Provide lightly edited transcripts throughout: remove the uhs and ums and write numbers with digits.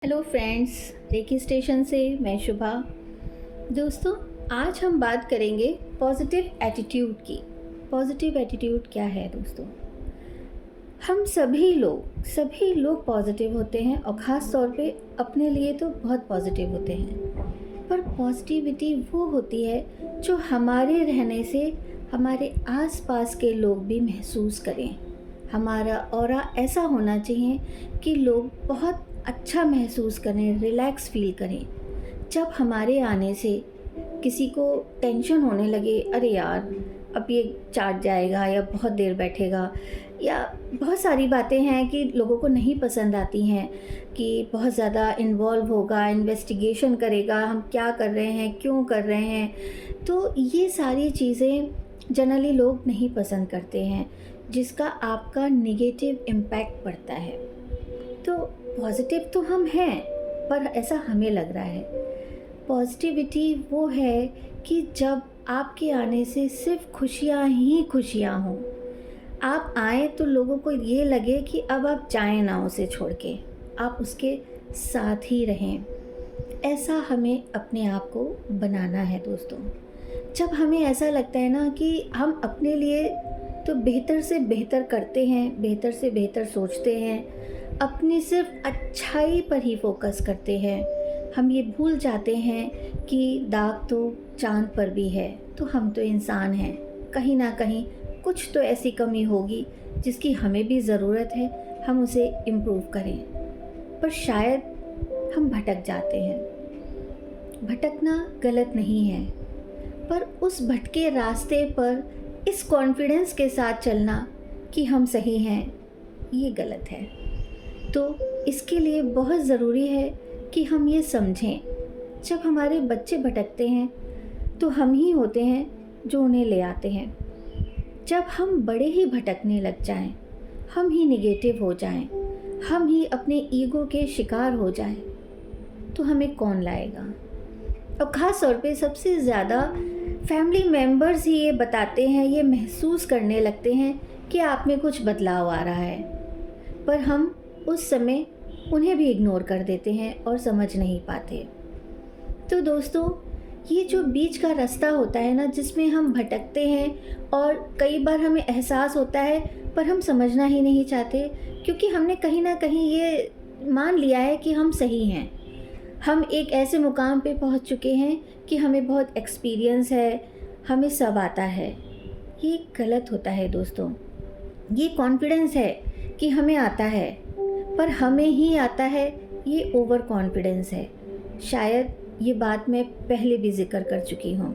Hello friends, recce station से मैं शुभा। दोस्तों, आज हम बात करेंगे पॉजिटिव एटीट्यूड की। पॉजिटिव एटीट्यूड क्या है दोस्तों? हम सभी लोग पॉजिटिव होते हैं और ख़ास तौर पे अपने लिए तो बहुत पॉजिटिव होते हैं। पर पॉजिटिविटी वो होती है जो हमारे रहने से हमारे आसपास के लोग भी महसूस करें। हमारा ऑरा ऐसा होना चाहिए कि लोग बहुत अच्छा महसूस करें, रिलैक्स फील करें। जब हमारे आने से किसी को टेंशन होने लगे, अरे यार अब ये चाट जाएगा या बहुत देर बैठेगा, या बहुत सारी बातें हैं कि लोगों को नहीं पसंद आती हैं कि बहुत ज़्यादा इन्वॉल्व होगा, इन्वेस्टिगेशन करेगा, हम क्या कर रहे हैं, क्यों कर रहे हैं, तो ये सारी चीज़ें जनरली लोग नहीं पसंद करते हैं, जिसका आपका नेगेटिव इम्पैक्ट पड़ता है। तो पॉजिटिव तो हम हैं, पर ऐसा हमें लग रहा है। पॉजिटिविटी वो है कि जब आपके आने से सिर्फ खुशियाँ ही खुशियाँ हों। आप आएँ तो लोगों को ये लगे कि अब आप जाएँ ना उसे छोड़ के, आप उसके साथ ही रहें। ऐसा हमें अपने आप को बनाना है दोस्तों। जब हमें ऐसा लगता है ना कि हम अपने लिए तो बेहतर से बेहतर करते हैं, बेहतर से बेहतर सोचते हैं, अपनी सिर्फ अच्छाई पर ही फोकस करते हैं, हम ये भूल जाते हैं कि दाग तो चाँद पर भी है, तो हम तो इंसान हैं, कहीं ना कहीं कुछ तो ऐसी कमी होगी जिसकी हमें भी ज़रूरत है, हम उसे इम्प्रूव करें। पर शायद हम भटक जाते हैं। भटकना गलत नहीं है, पर उस भटके रास्ते पर इस कॉन्फिडेंस के साथ चलना कि हम सही हैं, ये गलत है। तो इसके लिए बहुत ज़रूरी है कि हम ये समझें, जब हमारे बच्चे भटकते हैं तो हम ही होते हैं जो उन्हें ले आते हैं। जब हम बड़े ही भटकने लग जाएं, हम ही निगेटिव हो जाएं, हम ही अपने ईगो के शिकार हो जाएं, तो हमें कौन लाएगा? और ख़ास तौर पे सबसे ज़्यादा फैमिली मेम्बर्स ही ये बताते हैं, ये महसूस करने लगते हैं कि आप में कुछ बदलाव आ रहा है, पर हम उस समय उन्हें भी इग्नोर कर देते हैं और समझ नहीं पाते। तो दोस्तों, ये जो बीच का रास्ता होता है ना, जिसमें हम भटकते हैं और कई बार हमें एहसास होता है पर हम समझना ही नहीं चाहते, क्योंकि हमने कहीं ना कहीं ये मान लिया है कि हम सही हैं। हम एक ऐसे मुकाम पे पहुंच चुके हैं कि हमें बहुत एक्सपीरियंस है, हमें सब आता है। ये गलत होता है दोस्तों। ये कॉन्फिडेंस है कि हमें आता है, पर हमें ही आता है, ये ओवर कॉन्फिडेंस है। शायद ये बात मैं पहले भी जिक्र कर चुकी हूँ।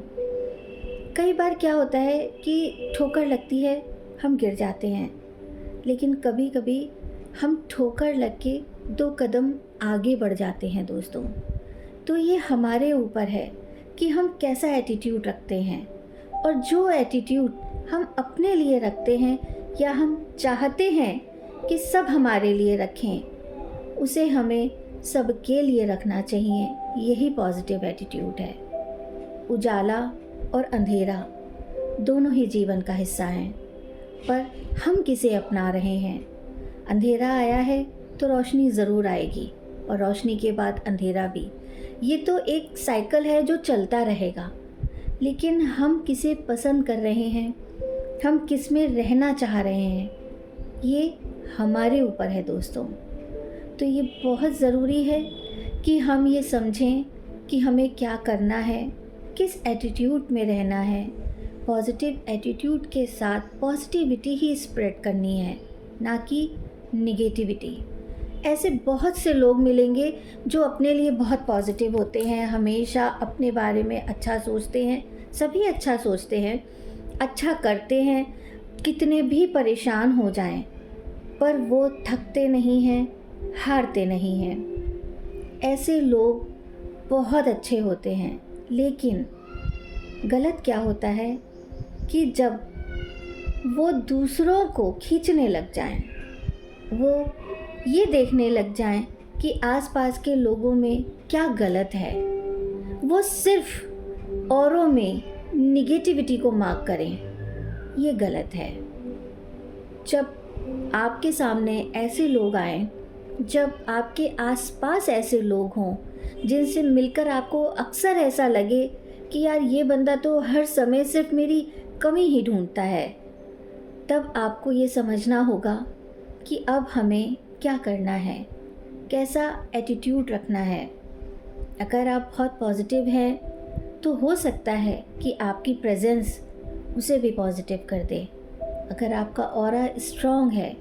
कई बार क्या होता है कि ठोकर लगती है, हम गिर जाते हैं, लेकिन कभी कभी हम ठोकर लग के 2 कदम आगे बढ़ जाते हैं दोस्तों। तो ये हमारे ऊपर है कि हम कैसा एटीट्यूड रखते हैं, और जो एटीट्यूड हम अपने लिए रखते हैं या हम चाहते हैं कि सब हमारे लिए रखें, उसे हमें सबके लिए रखना चाहिए। यही पॉजिटिव एटीट्यूड है। उजाला और अंधेरा दोनों ही जीवन का हिस्सा हैं, पर हम किसे अपना रहे हैं? अंधेरा आया है तो रोशनी ज़रूर आएगी, और रोशनी के बाद अंधेरा भी। ये तो एक साइकिल है जो चलता रहेगा। लेकिन हम किसे पसंद कर रहे हैं, हम किस में रहना चाह रहे हैं, ये हमारे ऊपर है दोस्तों। तो ये बहुत ज़रूरी है कि हम ये समझें कि हमें क्या करना है, किस एटीट्यूड में रहना है। पॉजिटिव एटीट्यूड के साथ पॉजिटिविटी ही स्प्रेड करनी है, ना कि निगेटिविटी। ऐसे बहुत से लोग मिलेंगे जो अपने लिए बहुत पॉजिटिव होते हैं, हमेशा अपने बारे में अच्छा सोचते हैं, सभी अच्छा सोचते हैं, अच्छा करते हैं, कितने भी परेशान हो जाएं, पर वो थकते नहीं हैं, हारते नहीं हैं। ऐसे लोग बहुत अच्छे होते हैं। लेकिन गलत क्या होता है कि जब वो दूसरों को खींचने लग जाएं, वो ये देखने लग जाएं कि आसपास के लोगों में क्या गलत है, वो सिर्फ औरों में निगेटिविटी को मार्क करें, ये गलत है। जब आपके सामने ऐसे लोग आएं जब आपके आसपास ऐसे लोग हों जिनसे मिलकर आपको अक्सर ऐसा लगे कि यार ये बंदा तो हर समय सिर्फ मेरी कमी ही ढूंढता है, तब आपको ये समझना होगा कि अब हमें क्या करना है, कैसा एटीट्यूड रखना है। अगर आप बहुत पॉजिटिव हैं तो हो सकता है कि आपकी प्रेजेंस उसे भी पॉजिटिव कर दे। अगर आपका ऑरा स्ट्रॉन्ग है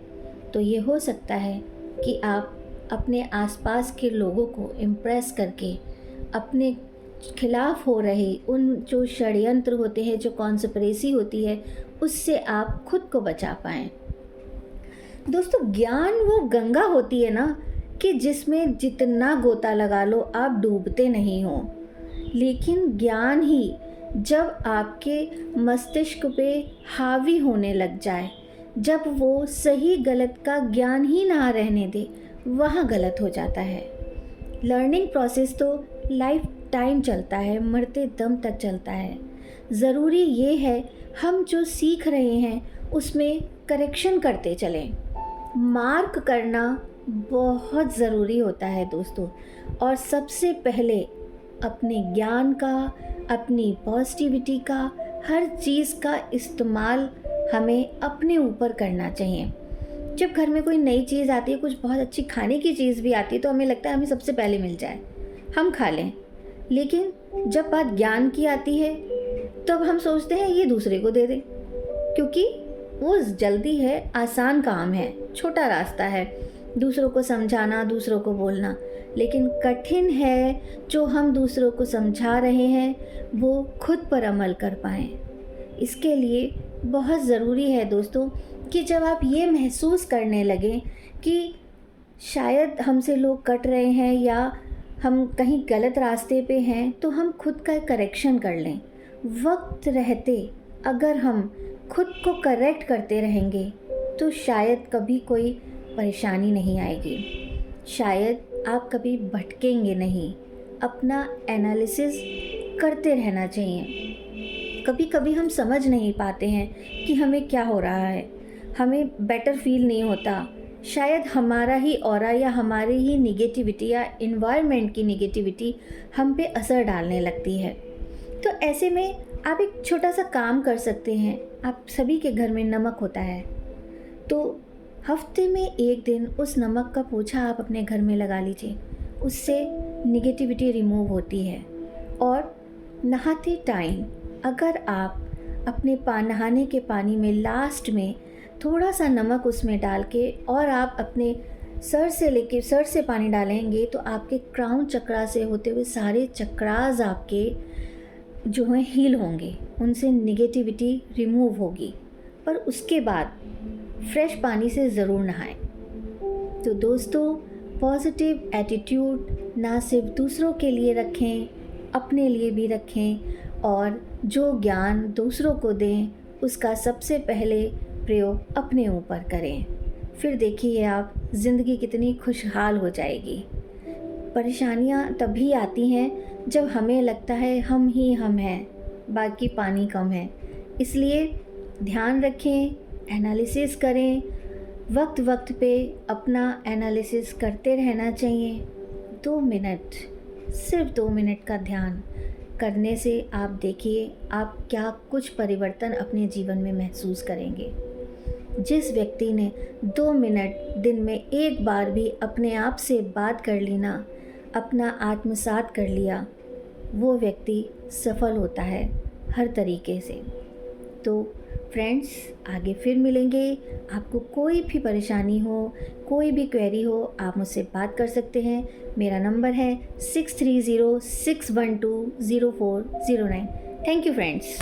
तो ये हो सकता है कि आप अपने आसपास के लोगों को इम्प्रेस करके अपने खिलाफ हो रहे उन जो षड्यंत्र होते हैं, जो कॉन्स्पिरेसी होती है, उससे आप खुद को बचा पाएँ। दोस्तों, ज्ञान वो गंगा होती है ना कि जिसमें जितना गोता लगा लो आप डूबते नहीं हो, लेकिन ज्ञान ही जब आपके मस्तिष्क पे हावी होने लग जाए, जब वो सही गलत का ज्ञान ही ना रहने दे, वहाँ गलत हो जाता है। लर्निंग प्रोसेस तो लाइफ टाइम चलता है, मरते दम तक चलता है। ज़रूरी ये है हम जो सीख रहे हैं उसमें करेक्शन करते चलें। मार्क करना बहुत ज़रूरी होता है दोस्तों, और सबसे पहले अपने ज्ञान का, अपनी पॉजिटिविटी का, हर चीज़ का इस्तेमाल हमें अपने ऊपर करना चाहिए। जब घर में कोई नई चीज़ आती है, कुछ बहुत अच्छी खाने की चीज़ भी आती है, तो हमें लगता है हमें सबसे पहले मिल जाए, हम खा लें। लेकिन जब बात ज्ञान की आती है तब हम सोचते हैं ये दूसरे को दे दें, क्योंकि वो जल्दी है, आसान काम है, छोटा रास्ता है दूसरों को समझाना, दूसरों को बोलना। लेकिन कठिन है जो हम दूसरों को समझा रहे हैं वो खुद पर अमल कर पाएँ। इसके लिए बहुत ज़रूरी है दोस्तों कि जब आप ये महसूस करने लगें कि शायद हमसे लोग कट रहे हैं या हम कहीं गलत रास्ते पे हैं, तो हम खुद का करेक्शन कर लें। वक्त रहते अगर हम खुद को करेक्ट करते रहेंगे तो शायद कभी कोई परेशानी नहीं आएगी, शायद आप कभी भटकेंगे नहीं। अपना एनालिसिस करते रहना चाहिए। कभी कभी हम समझ नहीं पाते हैं कि हमें क्या हो रहा है, हमें बेटर फील नहीं होता, शायद हमारा ही ऑरा या हमारी ही निगेटिविटी या इन्वायरमेंट की निगेटिविटी हम पे असर डालने लगती है। तो ऐसे में आप एक छोटा सा काम कर सकते हैं। आप सभी के घर में नमक होता है, तो हफ्ते में एक दिन उस नमक का पोछा आप अपने घर में लगा लीजिए, उससे निगेटिविटी रिमूव होती है। और नहाते टाइम अगर आप अपने नहाने के पानी में लास्ट में थोड़ा सा नमक उसमें डाल के और आप अपने सर से पानी डालेंगे, तो आपके क्राउन चक्रा से होते हुए सारे चक्रास आपके जो हैं हील होंगे, उनसे निगेटिविटी रिमूव होगी। पर उसके बाद फ्रेश पानी से ज़रूर नहाएं। तो दोस्तों, पॉजिटिव एटीट्यूड ना सिर्फ दूसरों के लिए रखें, अपने लिए भी रखें, और जो ज्ञान दूसरों को दें उसका सबसे पहले प्रयोग अपने ऊपर करें। फिर देखिए आप, ज़िंदगी कितनी खुशहाल हो जाएगी। परेशानियाँ तभी आती हैं जब हमें लगता है हम ही हम हैं, बाकी पानी कम है। इसलिए ध्यान रखें, एनालिसिस करें, वक्त वक्त पे अपना एनालिसिस करते रहना चाहिए। 2 मिनट, सिर्फ 2 मिनट का ध्यान करने से आप देखिए आप क्या कुछ परिवर्तन अपने जीवन में महसूस करेंगे। जिस व्यक्ति ने 2 मिनट दिन में एक बार भी अपने आप से बात कर ली ना, अपना आत्मसात कर लिया, वो व्यक्ति सफल होता है हर तरीके से। तो फ्रेंड्स, आगे फिर मिलेंगे। आपको कोई भी परेशानी हो, कोई भी क्वेरी हो, आप मुझसे बात कर सकते हैं। मेरा नंबर है 6306120409। Thank you friends.